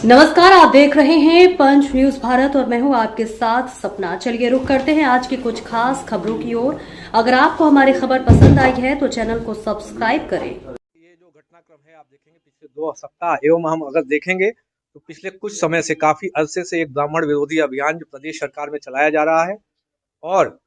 नमस्कार, आप देख रहे हैं पंच न्यूज भारत और मैं हूं आपके साथ सपना। चलिए रुक करते हैं आज की कुछ खास खबरों की ओर। अगर आपको हमारी खबर पसंद आई है तो चैनल को सब्सक्राइब करें। ये जो घटनाक्रम है आप देखेंगे पिछले 2 सप्ताह एवं हम अगर देखेंगे तो पिछले कुछ समय से काफी अरसे से एक ब्राह्मण विरोधी अभियान जो प्रदेश सरकार में चलाया जा रहा है। और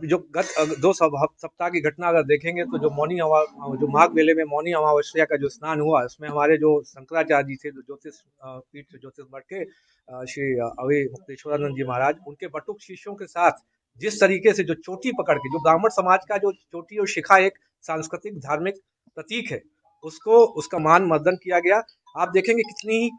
जो गत 2 सप्ताह की घटना अगर देखेंगे तो जो माघ मेले में मौनी अमावस्या का जो स्नान हुआ, उसमें हमारे जो शंकराचार्य जी थे, जो ज्योतिष पीठ ज्योतिष मठ के श्री अवि मुक्तेश्वरानंद जी महाराज, उनके बटुक शिष्यों के साथ जिस तरीके से जो चोटी पकड़ के, जो ब्राह्मण समाज का जो चोटी और शिखा एक सांस्कृतिक धार्मिक प्रतीक है, उसको उसका मान मर्दन किया गया। आप देखेंगे कितनी ही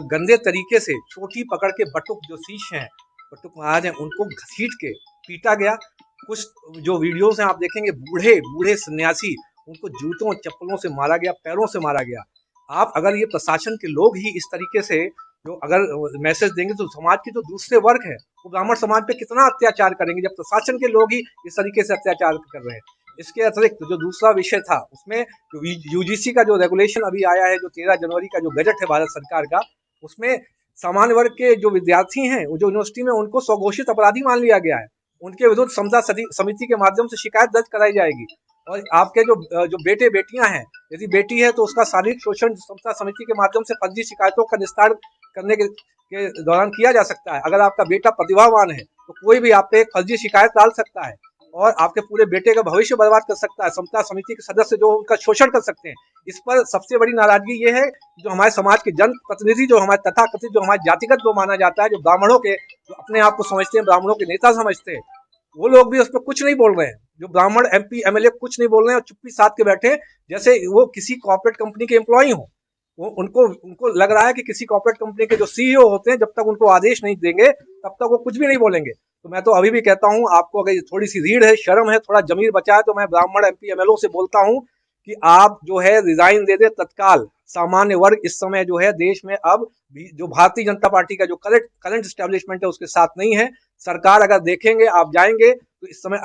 गंदे तरीके से चोटी पकड़ के बटुक जो शिष्य हैं, बटुक महाराज हैं, उनको घसीट के पीटा गया। कुछ जो वीडियोस हैं आप देखेंगे, बूढ़े बूढ़े सन्यासी, उनको जूतों चप्पलों से मारा गया, पैरों से मारा गया। आप अगर ये प्रशासन के लोग ही इस तरीके से जो अगर मैसेज देंगे तो समाज के जो दूसरे वर्ग है वो ब्राह्मण समाज पे कितना अत्याचार करेंगे, जब प्रशासन के लोग ही इस तरीके से अत्याचार कर रहे हैं। इसके अतिरिक्त जो दूसरा विषय था, उसमें जो यूजीसी का जो रेगुलेशन अभी आया है, जो 13 जनवरी का जो गजट है भारत सरकार का, उसमें सामान्य वर्ग के जो विद्यार्थी हैं, वो जो यूनिवर्सिटी में, उनको स्वघोषित अपराधी मान लिया गया है। उनके विरुद्ध समता समिति के माध्यम से शिकायत दर्ज कराई जाएगी। और आपके जो बेटे बेटियां हैं, यदि बेटी है तो उसका शारीरिक शोषण समता समिति के माध्यम से फर्जी शिकायतों का निस्तारण करने के दौरान किया जा सकता है। अगर आपका बेटा प्रतिभावान है तो कोई भी आप पे एक फर्जी शिकायत डाल सकता है और आपके पूरे बेटे का भविष्य बर्बाद कर सकता है। समता समिति के सदस्य जो उनका शोषण कर सकते हैं। इस पर सबसे बड़ी नाराजगी ये है, जो हमारे समाज के जन प्रतिनिधि, जो हमारे तथाकथित, जो हमारे जातिगत जो माना जाता है, जो ब्राह्मणों के, जो अपने आप को समझते हैं ब्राह्मणों के नेता समझते हैं, वो लोग भी उस पर कुछ नहीं बोल रहे हैं। जो ब्राह्मण एमपी एमएलए कुछ नहीं बोल रहे हैं और चुप्पी साध के बैठे, जैसे वो किसी कॉर्पोरेट कंपनी के एम्प्लॉय हो। वो उनको लग रहा है कि किसी कॉर्पोरेट कंपनी के जो सीईओ होते हैं, जब तक उनको आदेश नहीं देंगे तब तक वो कुछ भी नहीं बोलेंगे। तो मैं तो अभी भी कहता हूं, आपको अगर थोड़ी सी रीढ़ है, शर्म है, थोड़ा जमीर बचा है, तो मैं ब्राह्मण एमपी एमएलओ से बोलता हूं कि आप जो है रिजाइन दे दे तत्काल। सामान्य वर्ग इस समय जो है देश में अब जो भारतीय जनता पार्टी का जो करंट एस्टेब्लिशमेंट है उसके साथ नहीं है। सरकार अगर देखेंगे, आप जाएंगे तो इस समय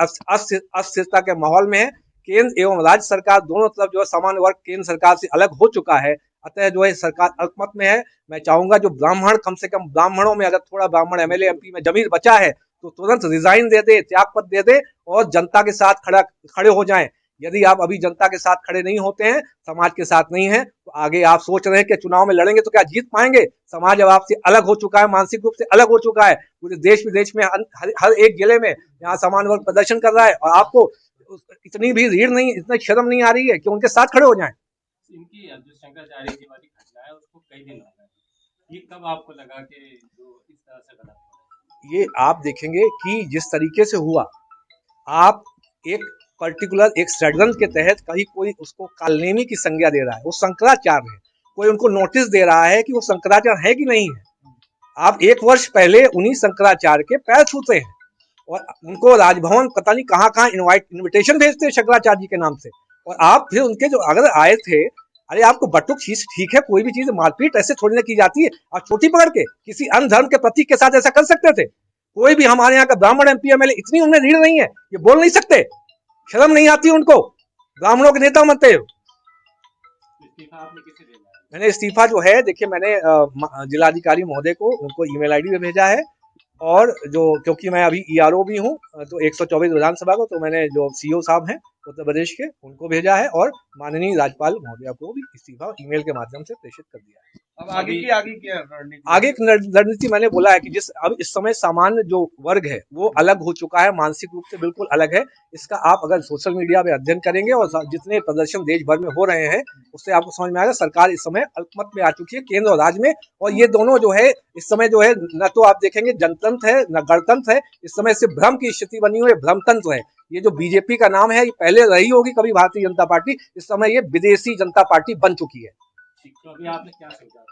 अस्थिरता के माहौल में है। केंद्र एवं राज्य सरकार दोनों तरफ जो है सामान्य वर्ग केंद्र सरकार से अलग हो चुका है। अतः जो है सरकार अल्पमत में है। मैं चाहूंगा जो ब्राह्मण, कम से कम ब्राह्मणों में अगर थोड़ा ब्राह्मण एमएलए एमपी में जमीर बचा है तो तुरंत रिजाइन दे दे, त्यागपत्र दे दे और जनता के साथ खड़े हो जाएं। यदि आप अभी जनता के साथ खड़े नहीं होते हैं, समाज के साथ नहीं है, तो आगे आप सोच रहे हैं कि चुनाव में लड़ेंगे तो क्या जीत पाएंगे? समाज अब आपसे अलग हो चुका है, मानसिक रूप से अलग हो चुका है। पूरे देश विदेश में हर एक जिले में यहाँ सामान्य वर्ग प्रदर्शन कर रहा है और आपको इतनी भी रीढ़ नहीं, इतना शर्म नहीं आ रही है कि उनके साथ खड़े हो जाएं। इनकी जो शंकराचार्य जी वाली घटना है उसको कई दिन हो गए, ये कब आपको लगा कि जो इस तरह से गलत हो? ये आप देखेंगे कि जिस तरीके से हुआ, आप एक पर्टिकुलर एक षड्यंत्र के तहत कहीं कोई उसको कालनेमी की संज्ञा दे रहा है, वो शंकराचार्य है, कोई उनको नोटिस दे रहा है कि वो शंकराचार्य है कि नहीं है। आप 1 वर्ष पहले उन्हीं शंकराचार्य के पैर छूते हैं और उनको राजभवन पता नहीं कहाँ इन्विटेशन भेजते हैं शंकराचार्य जी के नाम से। और आप फिर उनके जो अगर आए थे, अरे आपको बटुक चीज ठीक है, कोई भी चीज मारपीट ऐसे थोड़ी ना की जाती है। आप छोटी पकड़ के किसी अन्य धर्म के प्रतीक के साथ ऐसा कर सकते थे? कोई भी हमारे यहाँ का ब्राह्मण एमपी एमएलए, इतनी उनमें रीढ़ नहीं है, ये बोल नहीं सकते, शर्म नहीं आती उनको? ब्राह्मणों के नेता बनते हो। मैंने इस्तीफा जो है, देखिए मैंने जिलाधिकारी महोदय को उनको ईमेल आईडी पे भेजा है और जो क्योंकि मैं अभी ईआरओ भी हूँ तो 124 विधानसभा को, तो मैंने जो सीओ साहब हैं उत्तर प्रदेश के, उनको भेजा है और माननीय राज्यपाल महोदया को भी इस्तीफा ईमेल के माध्यम से प्रेषित कर दिया है। अब आगे क्या रणनीति? आगे की रणनीति मैंने बोला है कि अब इस समय सामान्य जो वर्ग है वो अलग हो चुका है, मानसिक रूप से बिल्कुल अलग है। इसका आप अगर सोशल मीडिया में अध्ययन करेंगे और जितने प्रदर्शन देश भर में हो रहे हैं उससे आपको समझ में आएगा सरकार इस समय अल्पमत में आ चुकी है, केंद्र और राज्य में। और ये दोनों जो है इस समय जो है, न तो आप देखेंगे जनतंत्र है न गणतंत्र है, इस समय सिर्फ भ्रम की स्थिति बनी हुई है, भ्रमतंत्र है। ये जो बीजेपी का नाम है, ये पहले रही होगी कभी भारतीय जनता पार्टी, इस समय ये विदेशी जनता पार्टी बन चुकी है। तो अभी आपने क्या सोचा?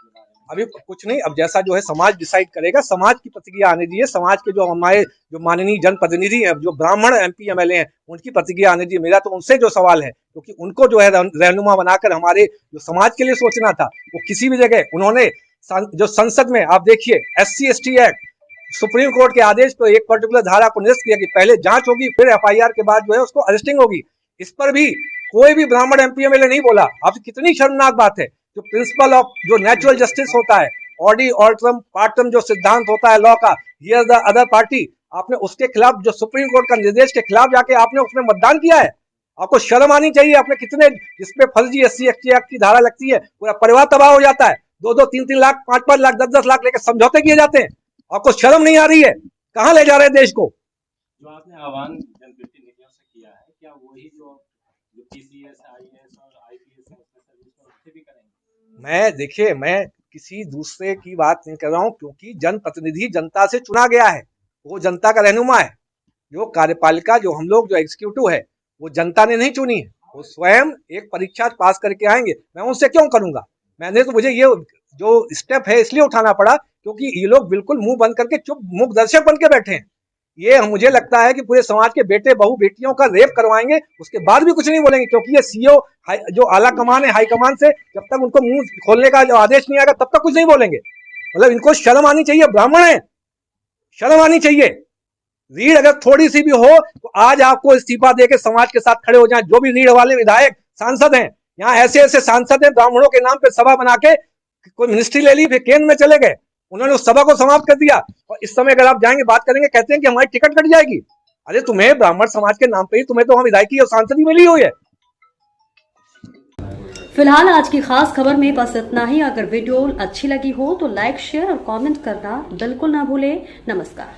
अभी कुछ नहीं, अब जैसा जो है समाज डिसाइड करेगा, समाज की प्रतिक्रिया आने दीजिए। समाज के जो हमारे जो माननीय जनप्रतिनिधि हैं, जो ब्राह्मण एमपी एमएलए हैं, उनकी प्रतिक्रिया आने दीजिए। मेरा तो उनसे जो सवाल है, क्योंकि उनको जो है रहनुमा बनाकर हमारे जो समाज के लिए सोचना था, वो किसी भी जगह उन्होंने जो संसद में आप देखिए SC ST act, supreme court के आदेश पर एक पर्टिकुलर धारा को निरस्त किया कि पहले जांच होगी, फिर FIR के बाद जो है उसको अरेस्टिंग होगी। इस पर भी कोई भी ब्राह्मण एमपी एमएलए नहीं बोला। आप कितनी शर्मनाक बात है। जो प्रिंसिपल ऑफ जो नेचुरल जस्टिस होता है ऑडी ऑल्ट्रम पार्टम जो सिद्धांत होता है लॉ का, हियर द अदर पार्टी, आपने उसके खिलाफ जो सुप्रीम कोर्ट का निर्देश के खिलाफ जाके आपने उसमें मतदान किया है। आपको शर्म आनी चाहिए। आपने कितने, जिसपे फर्जी SC ST एक्ट की धारा लगती है, पूरा परिवार तबाह हो जाता है। 2-2, 3-3 लाख, 5-5 लाख, 10-10 लाख लेकर समझौते किए जाते हैं। आपको शर्म नहीं आ रही है? कहां ले जा रहे हैं देश को? जो आपने आह्वान जनप्रतिनिधियों से किया है, क्या वही जो PCS, IAS और IPS है उसमें सर्विस में उससे भी करेंगे? देखिए, मैं किसी दूसरे की बात नहीं कर रहा हूं, क्योंकि जनप्रतिनिधि जनता से चुना गया है, वो जनता का रहनुमा है। जो कार्यपालिका, जो हम लोग जो एग्जीक्यूटिव है, वो जनता ने नहीं चुनी है, वो स्वयं एक परीक्षा पास करके आएंगे। मैं उनसे क्यों करूंगा? मुझे ये जो स्टेप है इसलिए उठाना पड़ा क्योंकि ये लोग बिल्कुल मुंह बंद करके चुप मूक दर्शक बन के बैठे हैं। ये मुझे लगता है कि पूरे समाज के बेटे बहू बेटियों का रेप करवाएंगे, उसके बाद भी कुछ नहीं बोलेंगे, क्योंकि ये CEO जो आला कमान है, हाई कमान से जब तक उनको मुंह खोलने का जो आदेश नहीं आएगा तब तक कुछ नहीं बोलेंगे। मतलब इनको शर्म आनी चाहिए। ब्राह्मण है, शर्म आनी चाहिए। रीढ़ अगर थोड़ी सी भी हो तो आज आपको इस्तीफा देके समाज के साथ खड़े हो जाएं। जो भी रीढ़ वाले विधायक सांसद हैं, यहाँ ऐसे ऐसे सांसद हैं, ब्राह्मणों के नाम पे सभा बना के कोई मिनिस्ट्री ले ली, फिर केंद्र में चले गए, उन्होंने उस सभा को समाप्त कर दिया। और इस समय अगर आप जाएंगे बात करेंगे, कहते हैं कि हमारी टिकट कट जाएगी। अरे तुम्हें ब्राह्मण समाज के नाम पे ही तुम्हें तो हम विधायकी और सांसद ही मिली हुई है। फिलहाल आज की खास खबर में बस इतना ही। अगर वीडियो अच्छी लगी हो तो लाइक, शेयर और कमेंट करना बिल्कुल ना भूलें। नमस्कार।